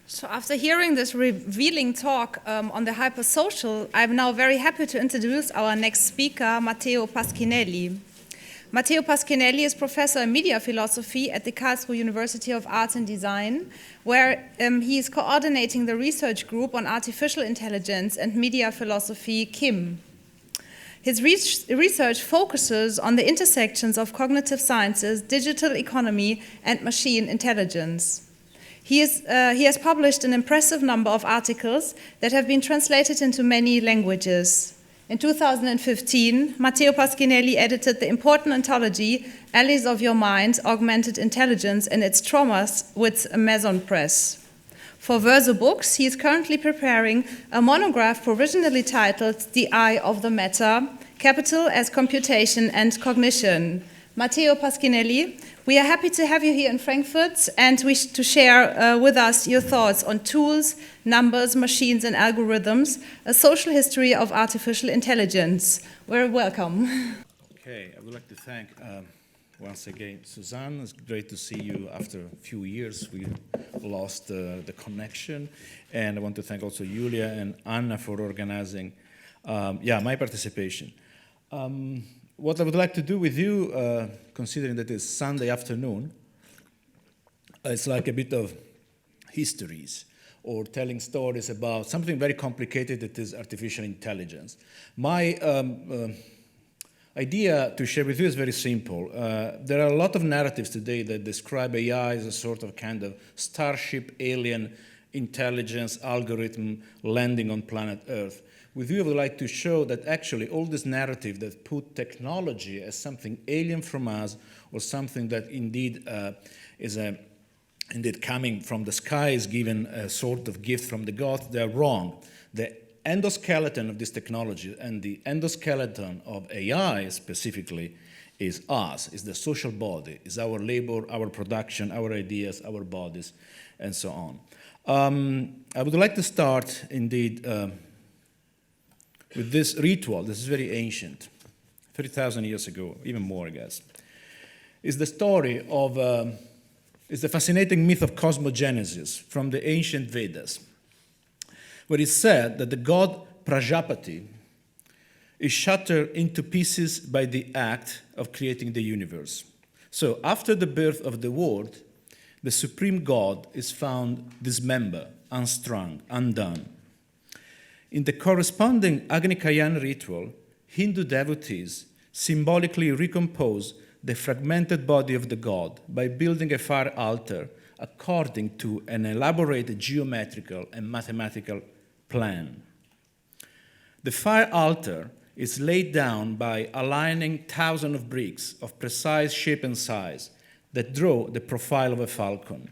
So after hearing this revealing talk on the hypersocial, I'm now very happy to introduce our next speaker, Matteo Pasquinelli. Matteo Pasquinelli is professor in media philosophy at the Karlsruhe University of Arts and Design, where he is coordinating the research group on artificial intelligence and media philosophy, KIM. His research focuses on the intersections of cognitive sciences, digital economy, and machine intelligence. He has published an impressive number of articles that have been translated into many languages. In 2015, Matteo Pasquinelli edited the important anthology, Allies of Your Mind, Augmented Intelligence and Its Traumas with Maison Press. For Verso Books, he is currently preparing a monograph provisionally titled The Eye of the Matter, Capital as Computation and Cognition. Matteo Pasquinelli, we are happy to have you here in Frankfurt and wish to share with us your thoughts on tools, numbers, machines and algorithms, a social history of artificial intelligence. We're welcome. Okay, I would like to thank once again Suzanne. It's great to see you after a few years. We lost the connection. And I want to thank also Julia and Anna for organizing my participation. What I would like to do with you, considering that it's Sunday afternoon, it's like a bit of histories or telling stories about something very complicated that is artificial intelligence. My idea to share with you is very simple. There are a lot of narratives today that describe AI as a sort of kind of starship alien intelligence algorithm landing on planet Earth. With you, I would like to show that actually all this narrative that put technology as something alien from us or something that indeed is indeed coming from the sky, is given a sort of gift from the gods, they're wrong. The endoskeleton of this technology and the endoskeleton of AI specifically is us, is the social body, is our labor, our production, our ideas, our bodies, and so on. I would like to start indeed with this ritual. This is very ancient, 30,000 years ago, even more, I guess. It's the story of, it's the fascinating myth of cosmogenesis from the ancient Vedas, where it's said that the god Prajapati is shattered into pieces by the act of creating the universe. So after the birth of the world, the supreme god is found dismembered, unstrung, undone. In the corresponding Agnikayana ritual, Hindu devotees symbolically recompose the fragmented body of the god by building a fire altar according to an elaborate geometrical and mathematical plan. The fire altar is laid down by aligning thousands of bricks of precise shape and size that draw the profile of a falcon.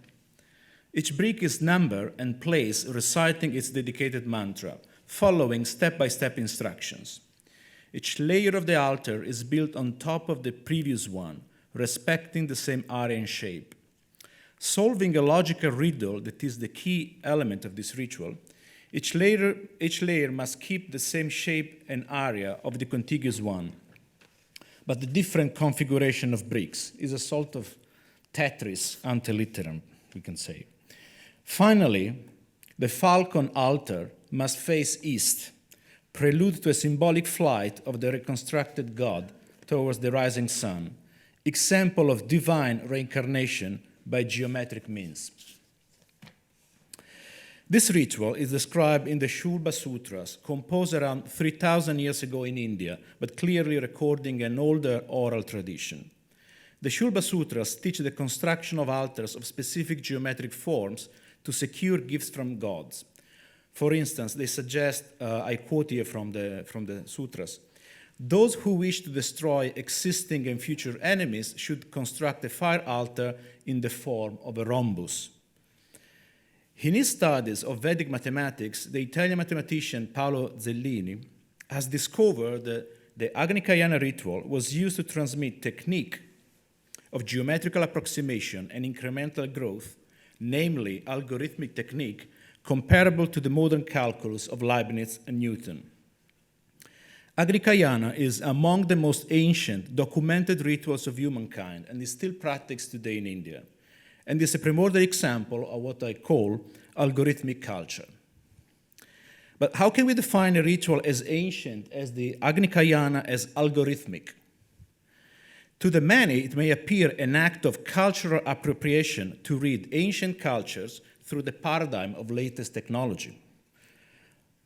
Each brick is numbered and placed reciting its dedicated mantra, following step-by-step instructions. Each layer of the altar is built on top of the previous one, respecting the same area and shape. Solving a logical riddle that is the key element of this ritual, each layer must keep the same shape and area of the contiguous one, but the different configuration of bricks is a sort of Tetris ante litteram, we can say. Finally, the falcon altar must face east, prelude to a symbolic flight of the reconstructed god towards the rising sun, example of divine reincarnation by geometric means. This ritual is described in the Shulba Sutras, composed around 3,000 years ago in India, but clearly recording an older oral tradition. The Shulba Sutras teach the construction of altars of specific geometric forms to secure gifts from gods. For instance, they suggest, I quote here from the sutras, those who wish to destroy existing and future enemies should construct a fire altar in the form of a rhombus. In his studies of Vedic mathematics, the Italian mathematician Paolo Zellini has discovered that the Agnikayana ritual was used to transmit technique of geometrical approximation and incremental growth, namely algorithmic technique, comparable to the modern calculus of Leibniz and Newton. Agnikayana is among the most ancient documented rituals of humankind and is still practiced today in India, and is a primordial example of what I call algorithmic culture. But how can we define a ritual as ancient as the Agni Kayana as algorithmic? To the many, it may appear an act of cultural appropriation to read ancient cultures through the paradigm of latest technology.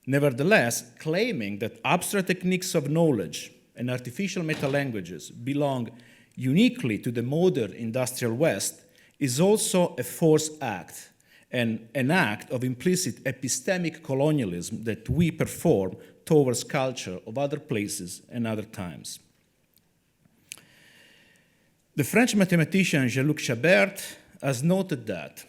Nevertheless, claiming that abstract techniques of knowledge and artificial metalanguages belong uniquely to the modern industrial West is also a forced act, and an act of implicit epistemic colonialism that we perform towards culture of other places and other times. The French mathematician Jean-Luc Chabert has noted that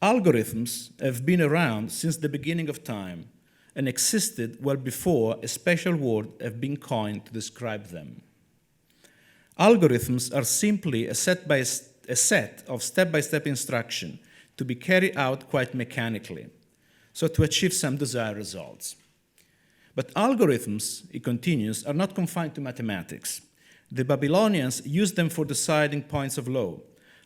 algorithms have been around since the beginning of time and existed well before a special word have been coined to describe them. Algorithms are simply a set of step-by-step instruction to be carried out quite mechanically, so to achieve some desired results. But algorithms, he continues, are not confined to mathematics. The Babylonians used them for deciding points of law.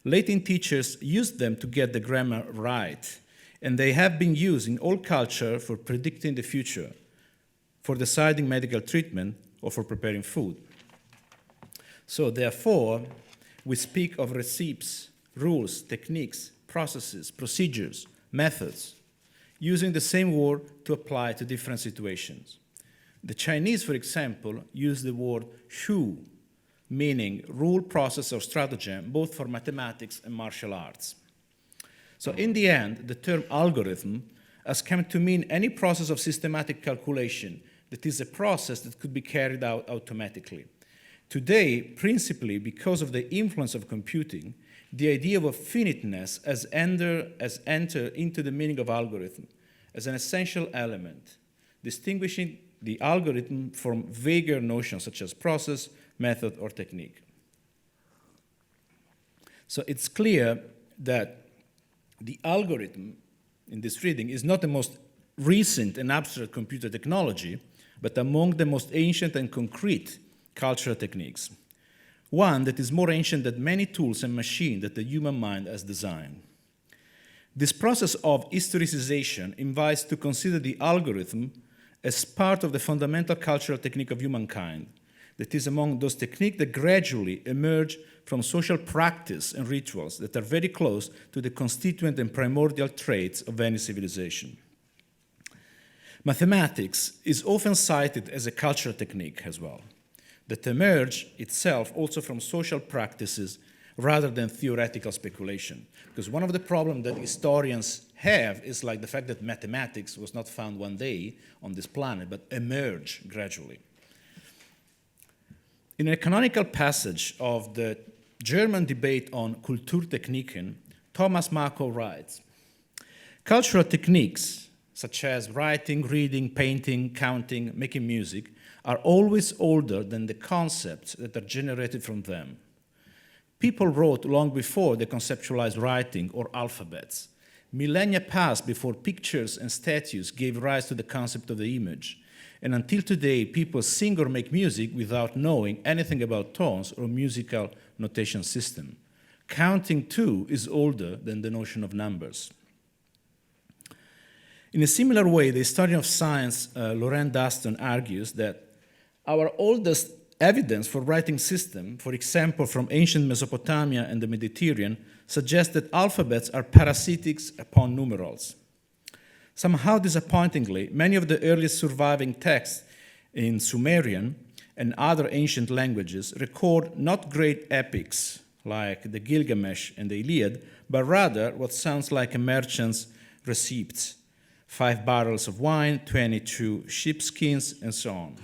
Latin teachers used them to get the grammar right, and they have been used in all culture for predicting the future, for deciding medical treatment, or for preparing food. So therefore, we speak of recipes, rules, techniques, processes, procedures, methods, using the same word to apply to different situations. The Chinese, for example, use the word shu, meaning rule, process, or stratagem, both for mathematics and martial arts. So in the end, the term algorithm has come to mean any process of systematic calculation that is a process that could be carried out automatically. Today, principally because of the influence of computing, the idea of finiteness has entered into the meaning of algorithm as an essential element, distinguishing the algorithm from vaguer notions such as process, method, or technique. So it's clear that the algorithm in this reading is not the most recent and abstract computer technology, but among the most ancient and concrete cultural techniques. One that is more ancient than many tools and machines that the human mind has designed. This process of historicization invites to consider the algorithm as part of the fundamental cultural technique of humankind, that is among those techniques that gradually emerge from social practice and rituals that are very close to the constituent and primordial traits of any civilization. Mathematics is often cited as a cultural technique as well, that emerge itself also from social practices rather than theoretical speculation. Because one of the problems that historians have is like the fact that mathematics was not found one day on this planet, but emerged gradually. In a canonical passage of the German debate on Kulturtechniken, Thomas Marko writes, "Cultural techniques, such as writing, reading, painting, counting, making music, are always older than the concepts that are generated from them. People wrote long before they conceptualized writing or alphabets. Millennia passed before pictures and statues gave rise to the concept of the image. And until today, people sing or make music without knowing anything about tones or musical notation system. Counting, too, is older than the notion of numbers." In a similar way, the historian of science, Laurent Daston, argues that our oldest evidence for writing system, for example, from ancient Mesopotamia and the Mediterranean, suggests that alphabets are parasitic upon numerals. Somehow disappointingly, many of the earliest surviving texts in Sumerian and other ancient languages record not great epics like the Gilgamesh and the Iliad, but rather what sounds like a merchant's receipts, 5 barrels of wine, 22 sheepskins, and so on.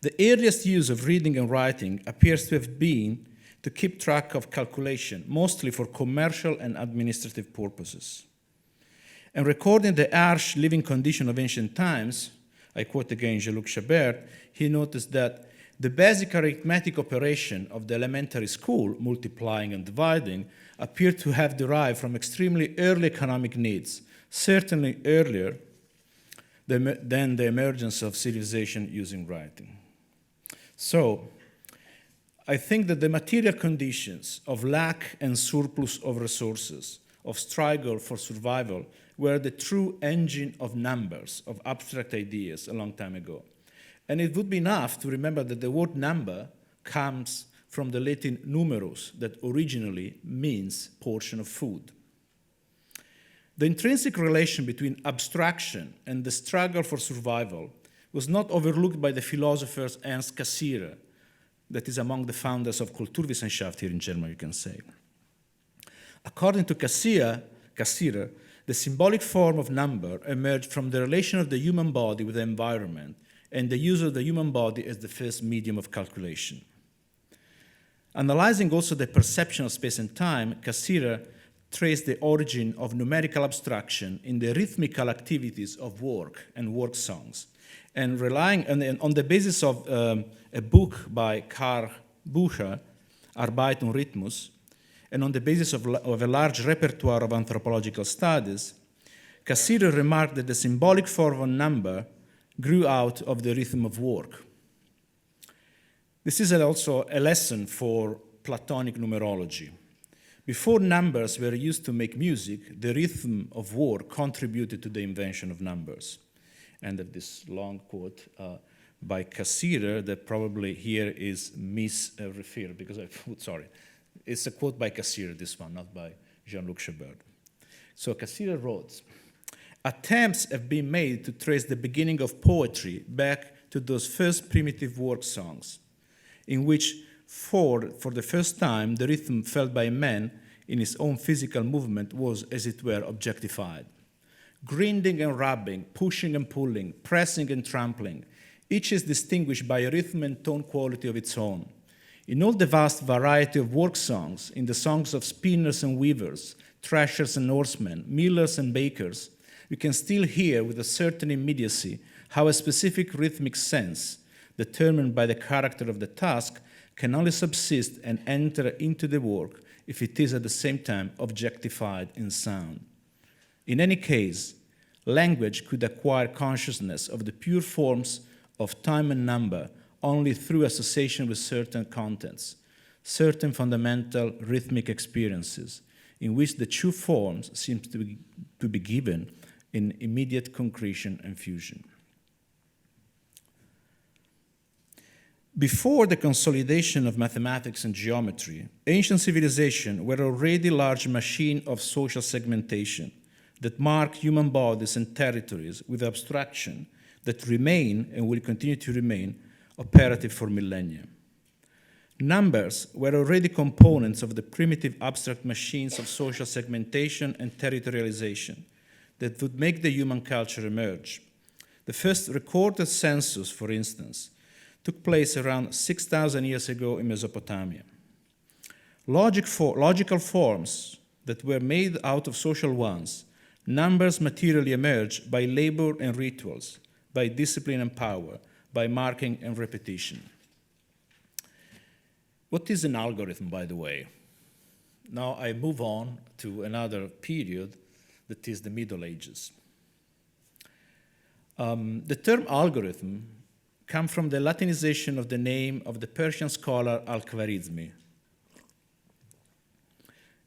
The earliest use of reading and writing appears to have been to keep track of calculation, mostly for commercial and administrative purposes. And recording the harsh living condition of ancient times, I quote again Jean-Luc Chabert, he noticed that the basic arithmetic operation of the elementary school, multiplying and dividing, appeared to have derived from extremely early economic needs, certainly earlier than the emergence of civilization using writing. So, I think that the material conditions of lack and surplus of resources, of struggle for survival were the true engine of numbers, of abstract ideas a long time ago. And it would be enough to remember that the word number comes from the Latin numerus, that originally means portion of food. The intrinsic relation between abstraction and the struggle for survival was not overlooked by the philosophers Ernst Cassirer, that is among the founders of Kulturwissenschaft here in Germany, you can say. According to Cassirer, the symbolic form of number emerged from the relation of the human body with the environment and the use of the human body as the first medium of calculation. Analyzing also the perception of space and time, Cassirer traced the origin of numerical abstraction in the rhythmical activities of work and work songs, and relying on the basis of a book by Karl Bucher, Arbeit und Rhythmus, and on the basis of a large repertoire of anthropological studies, Cassirer remarked that the symbolic form of number grew out of the rhythm of work. This is also a lesson for Platonic numerology. Before numbers were used to make music, the rhythm of work contributed to the invention of numbers. And this long quote by Cassirer that probably here is misreferred because I put, sorry. It's a quote by Cassirer, this one, not by Jean-Luc Chabert. So Cassirer wrote, attempts have been made to trace the beginning of poetry back to those first primitive work songs, in which for the first time the rhythm felt by man in his own physical movement was, as it were, objectified. Grinding and rubbing, pushing and pulling, pressing and trampling, each is distinguished by a rhythm and tone quality of its own. In all the vast variety of work songs, in the songs of spinners and weavers, threshers and oarsmen, millers and bakers, we can still hear with a certain immediacy how a specific rhythmic sense, determined by the character of the task, can only subsist and enter into the work if it is at the same time objectified in sound. In any case, language could acquire consciousness of the pure forms of time and number only through association with certain contents, certain fundamental rhythmic experiences, in which the true forms seem to be given in immediate concretion and fusion. Before the consolidation of mathematics and geometry, ancient civilizations were already large machines of social segmentation that mark human bodies and territories with abstraction that remain and will continue to remain operative for millennia. Numbers were already components of the primitive abstract machines of social segmentation and territorialization that would make the human culture emerge. The first recorded census, for instance, took place around 6,000 years ago in Mesopotamia. Logical forms that were made out of social ones, numbers materially emerged by labor and rituals, by discipline and power, by marking and repetition. What is an algorithm, by the way? Now I move on to another period that is the Middle Ages. The term algorithm comes from the Latinization of the name of the Persian scholar Al-Khwarizmi.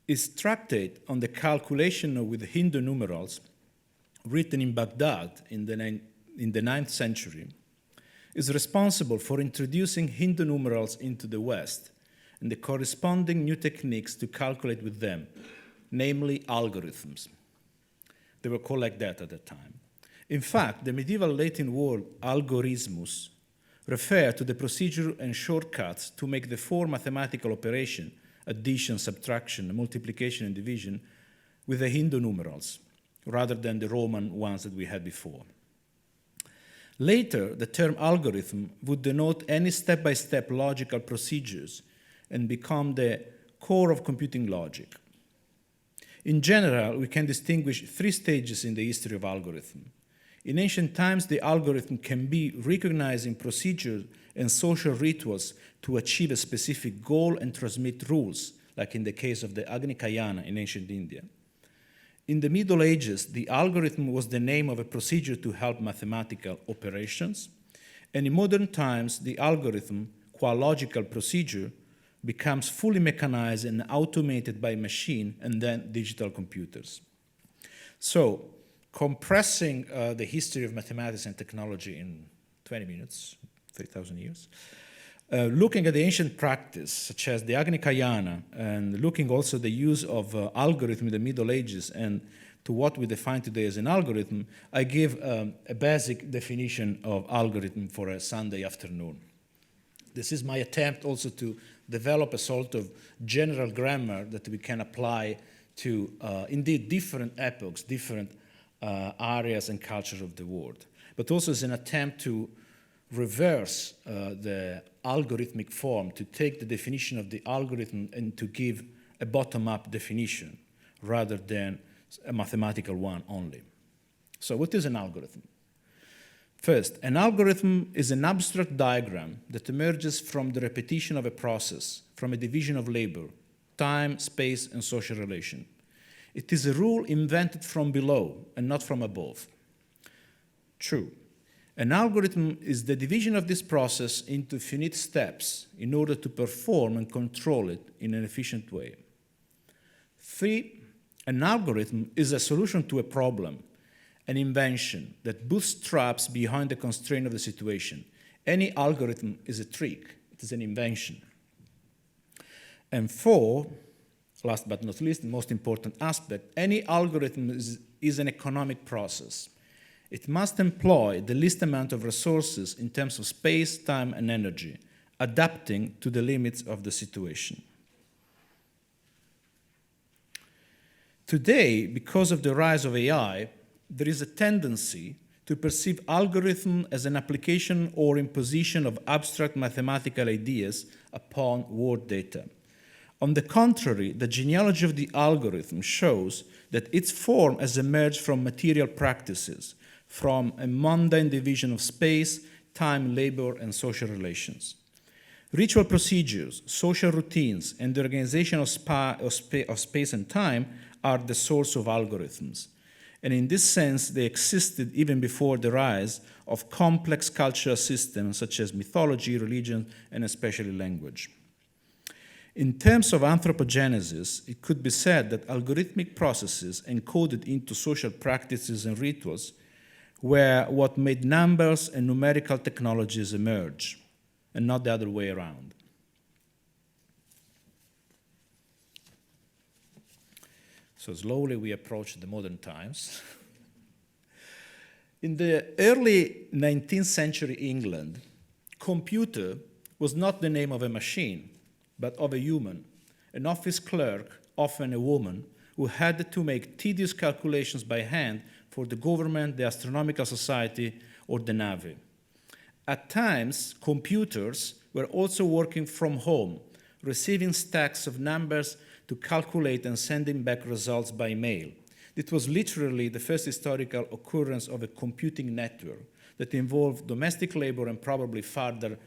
His tractate on the calculation with Hindu numerals, written in Baghdad in the 9th century, is responsible for introducing Hindu numerals into the West and the corresponding new techniques to calculate with them, namely algorithms. They were called like that at the time. In fact, the medieval Latin word algorismus referred to the procedure and shortcuts to make the four mathematical operation, addition, subtraction, multiplication, and division, with the Hindu numerals, rather than the Roman ones that we had before. Later, the term algorithm would denote any step-by-step logical procedures and become the core of computing logic. In general, we can distinguish three stages in the history of algorithm. In ancient times, the algorithm can be recognizing procedures and social rituals to achieve a specific goal and transmit rules, like in the case of the Agni Kayana in ancient India. In the Middle Ages, the algorithm was the name of a procedure to help mathematical operations, and in modern times, the algorithm, qua logical procedure, becomes fully mechanized and automated by machine and then digital computers. So, compressing the history of mathematics and technology in 20 minutes, 3,000 years, looking at the ancient practice, such as the Agni Kayana, and looking also at the use of algorithm in the Middle Ages and to what we define today as an algorithm, I give a basic definition of algorithm for a Sunday afternoon. This is my attempt also to develop a sort of general grammar that we can apply to, indeed, different epochs, different areas and cultures of the world, but also as an attempt to reverse the algorithmic form, to take the definition of the algorithm and to give a bottom-up definition rather than a mathematical one only. So what is an algorithm? First, an algorithm is an abstract diagram that emerges from the repetition of a process, from a division of labor, time, space, and social relation. It is a rule invented from below and not from above. True. An algorithm is the division of this process into finite steps in order to perform and control it in an efficient way. 3, an algorithm is a solution to a problem, an invention that bootstraps behind the constraint of the situation. Any algorithm is a trick, it is an invention. And 4, last but not least, the most important aspect, any algorithm is an economic process. It must employ the least amount of resources in terms of space, time, and energy, adapting to the limits of the situation. Today, because of the rise of AI, there is a tendency to perceive algorithm as an application or imposition of abstract mathematical ideas upon word data. On the contrary, the genealogy of the algorithm shows that its form has emerged from material practices, from a mundane division of space, time, labor, and social relations. Ritual procedures, social routines, and the organization of space and time are the source of algorithms. And in this sense, they existed even before the rise of complex cultural systems such as mythology, religion, and especially language. In terms of anthropogenesis, it could be said that algorithmic processes encoded into social practices and rituals were what made numbers and numerical technologies emerge, and not the other way around. So slowly we approach the modern times. In the early 19th century England, computer was not the name of a machine, but of a human, an office clerk, often a woman, who had to make tedious calculations by hand for the government, the astronomical society, or the navy. At times, computers were also working from home, receiving stacks of numbers to calculate and sending back results by mail. It was literally the first historical occurrence of a computing network that involved domestic labor and probably further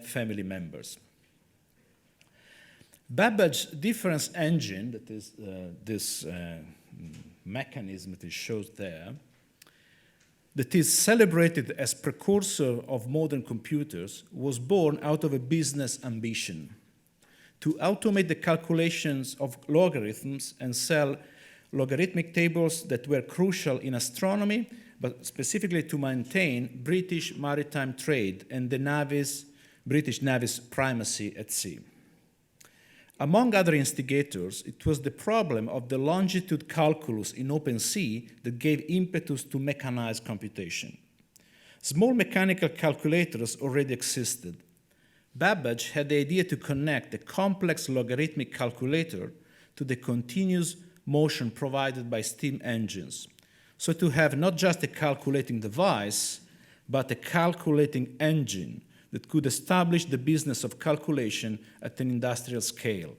family members. Babbage's difference engine, that is this mechanism that is shown there, that is celebrated as precursor of modern computers, was born out of a business ambition to automate the calculations of logarithms and sell logarithmic tables that were crucial in astronomy, but specifically to maintain British maritime trade and the British Navy's primacy at sea. Among other instigators, it was the problem of the longitude calculus in open sea that gave impetus to mechanized computation. Small mechanical calculators already existed. Babbage had the idea to connect the complex logarithmic calculator to the continuous motion provided by steam engines, so to have not just a calculating device, but a calculating engine that could establish the business of calculation at an industrial scale,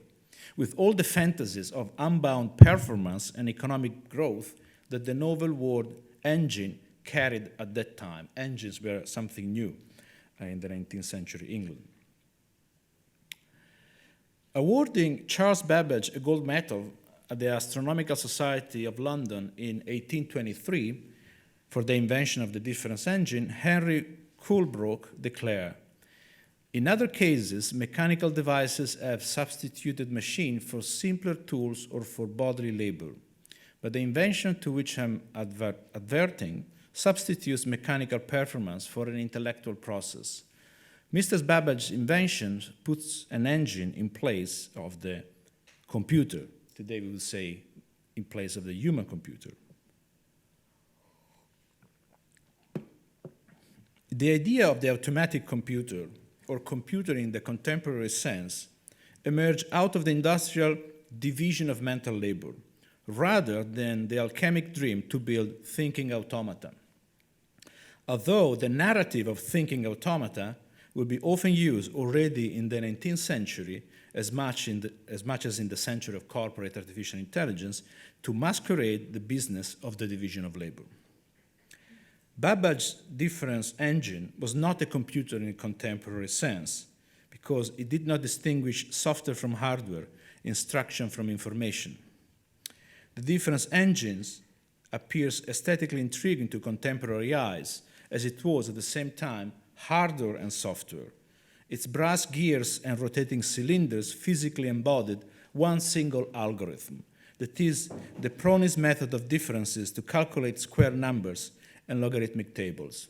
with all the fantasies of unbound performance and economic growth that the novel word engine carried at that time. Engines were something new in the 19th century England. Awarding Charles Babbage a gold medal at the Astronomical Society of London in 1823 for the invention of the difference engine, Henry Coulbrook declared, In other cases, mechanical devices have substituted machine for simpler tools or for bodily labor. But the invention to which I'm adverting substitutes mechanical performance for an intellectual process. Mr. Babbage's invention puts an engine in place of the computer. Today we will say in place of the human computer. The idea of the automatic computer, or computer in the contemporary sense, emerged out of the industrial division of mental labor, rather than the alchemic dream to build thinking automata. Although the narrative of thinking automata will be often used already in the 19th century, as much as in the century of corporate artificial intelligence, to masquerade the business of the division of labor. Babbage's difference engine was not a computer in a contemporary sense, because it did not distinguish software from hardware, instruction from information. The difference engines appears aesthetically intriguing to contemporary eyes, as it was at the same time hardware and software. Its brass gears and rotating cylinders physically embodied one single algorithm, that is, the Prony's method of differences to calculate square numbers and logarithmic tables.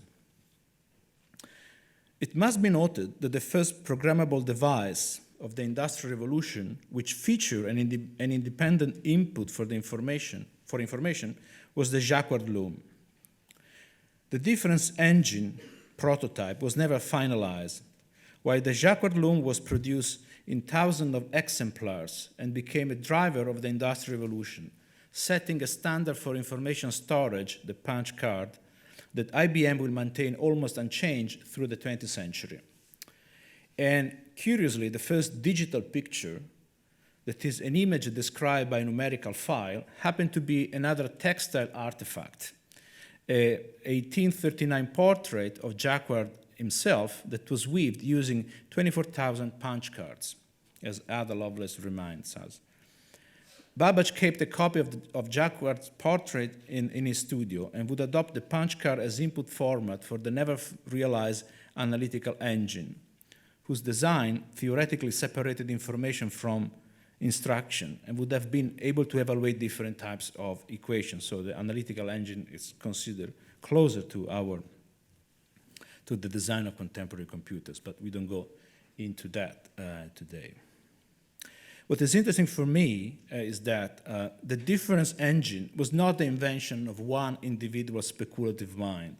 It must be noted that the first programmable device of the Industrial Revolution, which featured an independent input for information, was the Jacquard loom. The difference engine prototype was never finalized, while the Jacquard loom was produced in thousands of exemplars and became a driver of the Industrial Revolution, setting a standard for information storage, the punch card, that IBM will maintain almost unchanged through the 20th century. And curiously, the first digital picture, that is an image described by a numerical file, happened to be another textile artifact, a 1839 portrait of Jacquard himself that was weaved using 24,000 punch cards, as Ada Lovelace reminds us. Babbage kept a copy of Jacquard's portrait in his studio and would adopt the punch card as input format for the never-realized analytical engine, whose design theoretically separated information from instruction and would have been able to evaluate different types of equations. So the analytical engine is considered closer to the design of contemporary computers, but we don't go into that today. What is interesting for me is that the difference engine was not the invention of one individual speculative mind.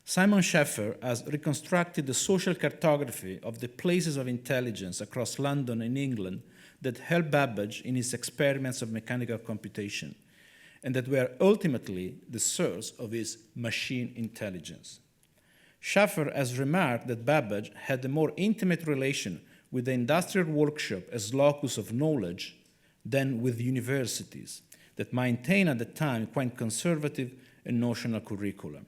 Simon Scheffer has reconstructed the social cartography of the places of intelligence across London and England that helped Babbage in his experiments of mechanical computation, and that were ultimately the source of his machine intelligence. Scheffer has remarked that Babbage had a more intimate relation with the industrial workshop as locus of knowledge than with universities that maintained at the time quite conservative and notional curricula.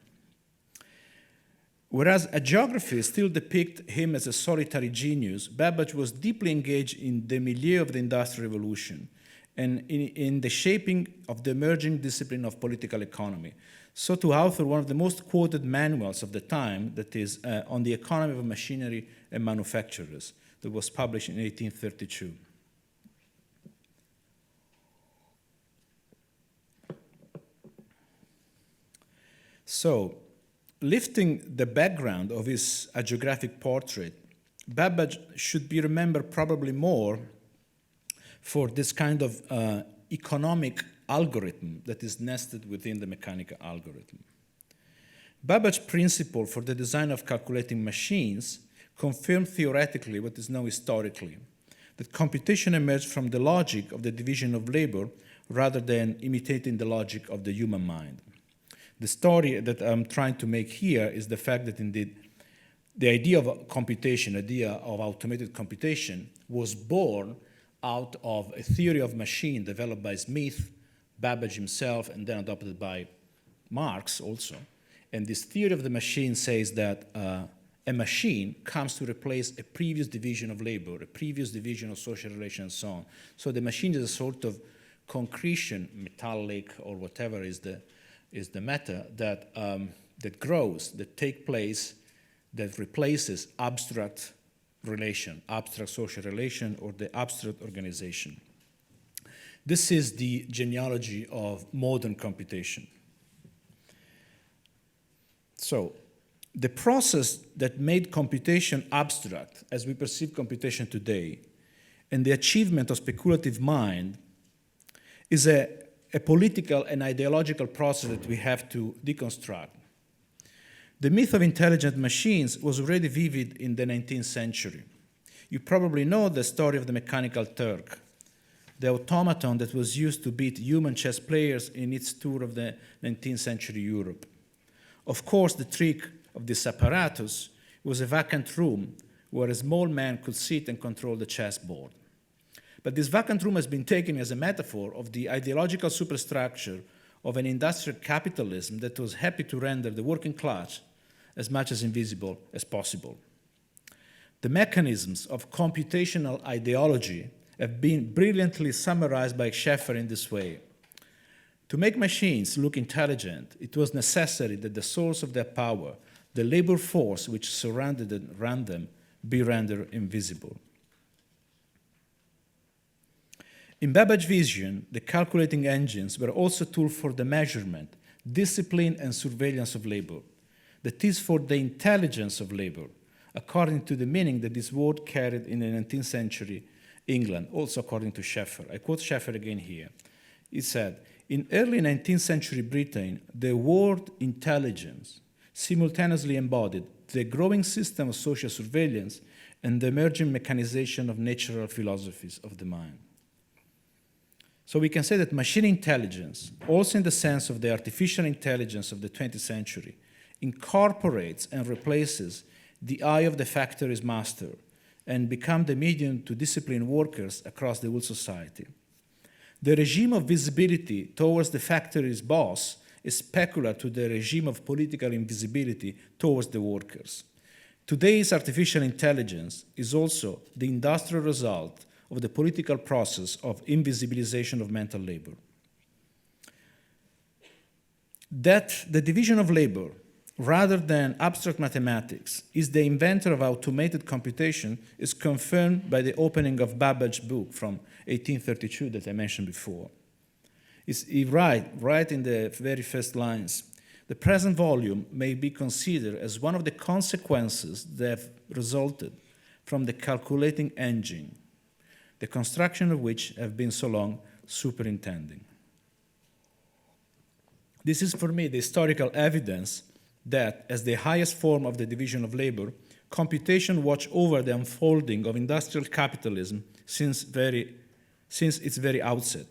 Whereas hagiography still depicts him as a solitary genius, Babbage was deeply engaged in the milieu of the Industrial Revolution and in the shaping of the emerging discipline of political economy, so to author one of the most quoted manuals of the time, that is on the economy of machinery and manufacturers, that was published in 1832. So, lifting the background of his hagiographic portrait, Babbage should be remembered probably more for this kind of economic algorithm that is nested within the mechanical algorithm. Babbage's principle for the design of calculating machines confirmed theoretically what is known historically, that computation emerged from the logic of the division of labor rather than imitating the logic of the human mind. The story that I'm trying to make here is the fact that indeed the idea of computation, idea of automated computation, was born out of a theory of machine developed by Smith, Babbage himself, and then adopted by Marx also. And this theory of the machine says that a machine comes to replace a previous division of labor, a previous division of social relations, and so on. So the machine is a sort of concretion, metallic or whatever is the matter that grows, that takes place, that replaces abstract relation, abstract social relation, or the abstract organization. This is the genealogy of modern computation. So, the process that made computation abstract, as we perceive computation today, and the achievement of speculative mind is a political and ideological process that we have to deconstruct. The myth of intelligent machines was already vivid in the 19th century. You probably know the story of the mechanical Turk, the automaton that was used to beat human chess players in its tour of the 19th century Europe. Of course, the trick of this apparatus was a vacant room where a small man could sit and control the chessboard. But this vacant room has been taken as a metaphor of the ideological superstructure of an industrial capitalism that was happy to render the working class as much as invisible as possible. The mechanisms of computational ideology have been brilliantly summarized by Schaeffer in this way. To make machines look intelligent, it was necessary that the source of their power, the labor force which surrounded and ran them, be rendered invisible. In Babbage's vision, the calculating engines were also tools for the measurement, discipline, and surveillance of labor. That is, for the intelligence of labor, according to the meaning that this word carried in the 19th century England, also according to Schaeffer. I quote Schaeffer again here. He said, in early 19th century Britain, the word intelligence simultaneously embodied the growing system of social surveillance and the emerging mechanization of natural philosophies of the mind. So we can say that machine intelligence, also in the sense of the artificial intelligence of the 20th century, incorporates and replaces the eye of the factory's master and become the medium to discipline workers across the whole society. The regime of visibility towards the factory's boss is peculiar to the regime of political invisibility towards the workers. Today's artificial intelligence is also the industrial result of the political process of invisibilization of mental labor. That the division of labor, rather than abstract mathematics, is the inventor of automated computation is confirmed by the opening of Babbage's book from 1832 that I mentioned before. He writes in the very first lines, the present volume may be considered as one of the consequences that have resulted from the calculating engine, the construction of which have been so long superintending. This is for me the historical evidence that, as the highest form of the division of labor, computation watched over the unfolding of industrial capitalism since its very outset.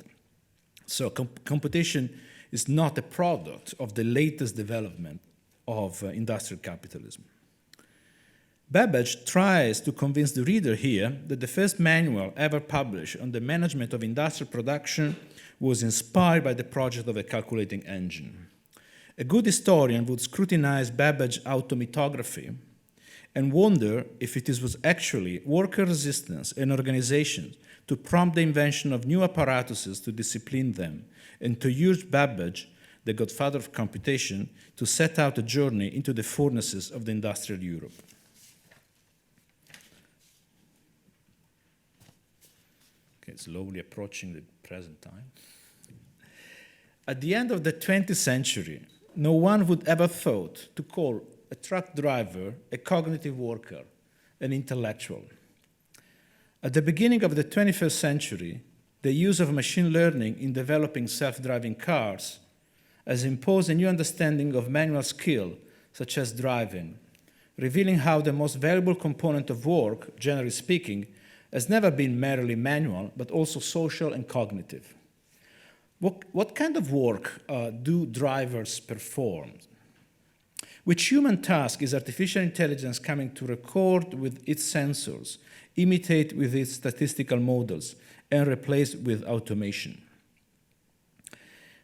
So computation is not a product of the latest development of industrial capitalism. Babbage tries to convince the reader here that the first manual ever published on the management of industrial production was inspired by the project of a calculating engine. A good historian would scrutinize Babbage's automythography and wonder if it was actually worker resistance and organization to prompt the invention of new apparatuses to discipline them, and to urge Babbage, the godfather of computation, to set out a journey into the furnaces of the industrial Europe. Okay, slowly approaching the present time. At the end of the 20th century, no one would ever thought to call a truck driver a cognitive worker, an intellectual. At the beginning of the 21st century, the use of machine learning in developing self-driving cars has imposed a new understanding of manual skill, such as driving, revealing how the most valuable component of work, generally speaking, has never been merely manual, but also social and cognitive. What kind of work do drivers perform? Which human task is artificial intelligence coming to record with its sensors, imitate with its statistical models, and replace with automation?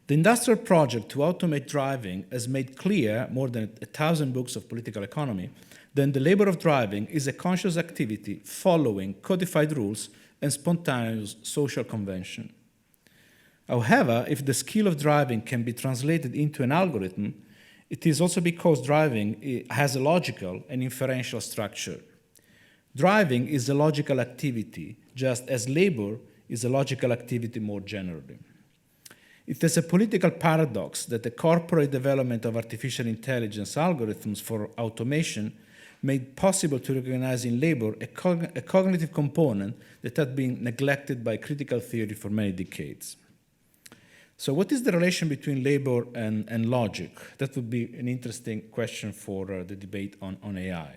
The industrial project to automate driving has made clear, more than 1,000 books of political economy, that the labor of driving is a conscious activity following codified rules and spontaneous social convention. However, if the skill of driving can be translated into an algorithm, it is also because driving has a logical and inferential structure. Driving is a logical activity, just as labor is a logical activity more generally. It is a political paradox that the corporate development of artificial intelligence algorithms for automation made possible to recognize in labor a cognitive component that had been neglected by critical theory for many decades. So what is the relation between labor and logic? That would be an interesting question for the debate on AI,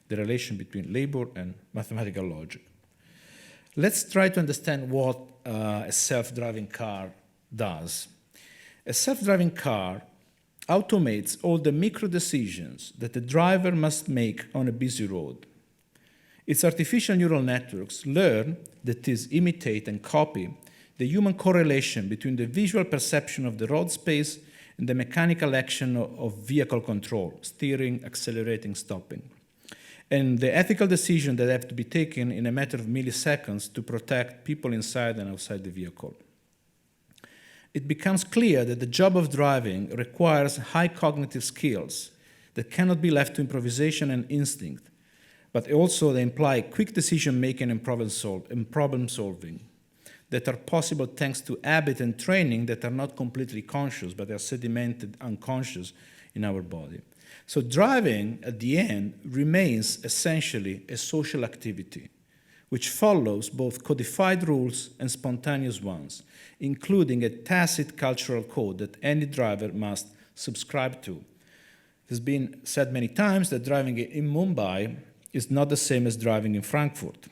the relation between labor and mathematical logic. Let's try to understand what a self-driving car does. A self-driving car automates all the micro decisions that the driver must make on a busy road. Its artificial neural networks learn, that is, imitate and copy the human correlation between the visual perception of the road space and the mechanical action of vehicle control, steering, accelerating, stopping, and the ethical decisions that have to be taken in a matter of milliseconds to protect people inside and outside the vehicle. It becomes clear that the job of driving requires high cognitive skills that cannot be left to improvisation and instinct, but also they imply quick decision-making and problem-solving that are possible thanks to habit and training that are not completely conscious, but are sedimented unconscious in our body. So driving, at the end, remains essentially a social activity, which follows both codified rules and spontaneous ones, including a tacit cultural code that any driver must subscribe to. It has been said many times that driving in Mumbai is not the same as driving in Frankfurt.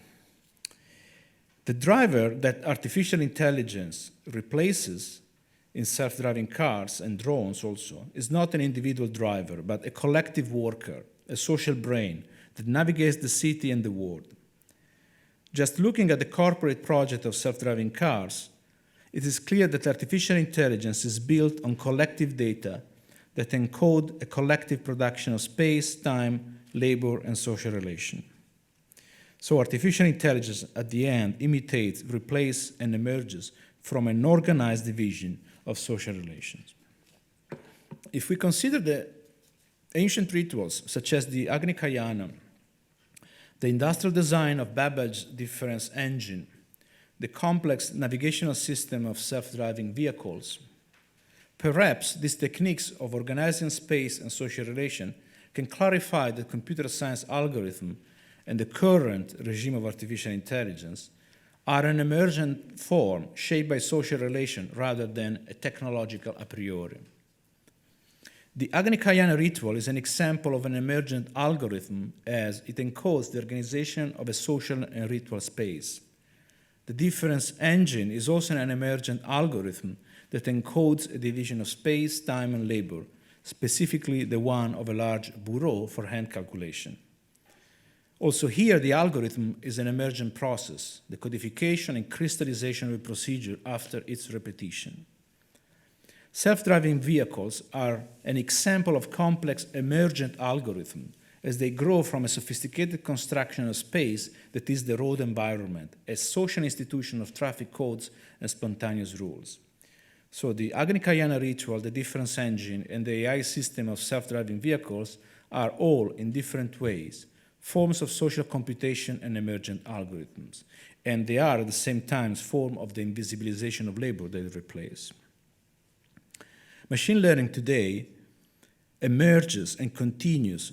The driver that artificial intelligence replaces in self-driving cars and drones also is not an individual driver, but a collective worker, a social brain that navigates the city and the world. Just looking at the corporate project of self-driving cars, it is clear that artificial intelligence is built on collective data that encode a collective production of space, time, labor, and social relation. So artificial intelligence at the end imitates, replaces, and emerges from an organized division of social relations. If we consider the ancient rituals, such as the Agni Kayana, the industrial design of Babbage's difference engine, the complex navigational system of self-driving vehicles, perhaps these techniques of organizing space and social relation can clarify that computer science algorithm and the current regime of artificial intelligence are an emergent form shaped by social relation rather than a technological a priori. The Agni Kayana ritual is an example of an emergent algorithm as it encodes the organization of a social and ritual space. The difference engine is also an emergent algorithm that encodes a division of space, time, and labor, specifically the one of a large bureau for hand calculation. Also here, the algorithm is an emergent process, the codification and crystallization of a procedure after its repetition. Self-driving vehicles are an example of complex emergent algorithm as they grow from a sophisticated construction of space that is the road environment, a social institution of traffic codes and spontaneous rules. So the Agni Kayana ritual, the difference engine, and the AI system of self-driving vehicles are all, in different ways, forms of social computation and emergent algorithms, and they are at the same time form of the invisibilization of labor they replace. Machine learning today emerges and continues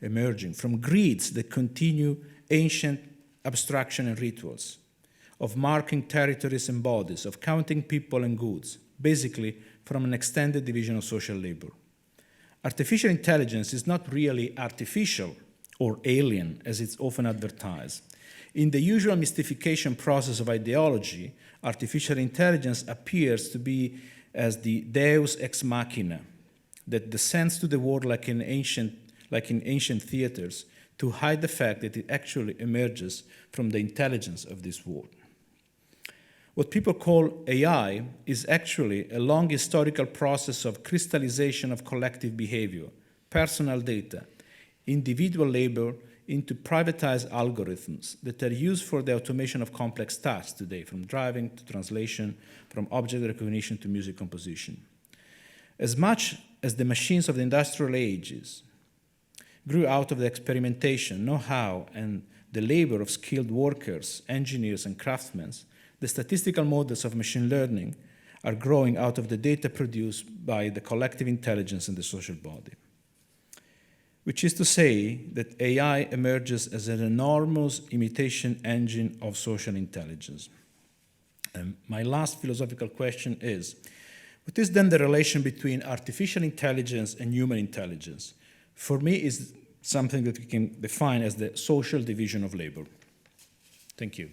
emerging from grids that continue ancient abstraction and rituals, of marking territories and bodies, of counting people and goods, basically from an extended division of social labor. Artificial intelligence is not really artificial or alien, as it's often advertised. In the usual mystification process of ideology, artificial intelligence appears to be as the deus ex machina that descends to the world like in ancient theaters to hide the fact that it actually emerges from the intelligence of this world. What people call AI is actually a long historical process of crystallization of collective behavior, personal data, individual labor into privatized algorithms that are used for the automation of complex tasks today, from driving to translation, from object recognition to music composition. As much as the machines of the industrial ages grew out of the experimentation, know-how, and the labor of skilled workers, engineers, and craftsmen, the statistical models of machine learning are growing out of the data produced by the collective intelligence in the social body. Which is to say that AI emerges as an enormous imitation engine of social intelligence. My last philosophical question is, what is then the relation between artificial intelligence and human intelligence? For me, is something that we can define as the social division of labor. Thank you.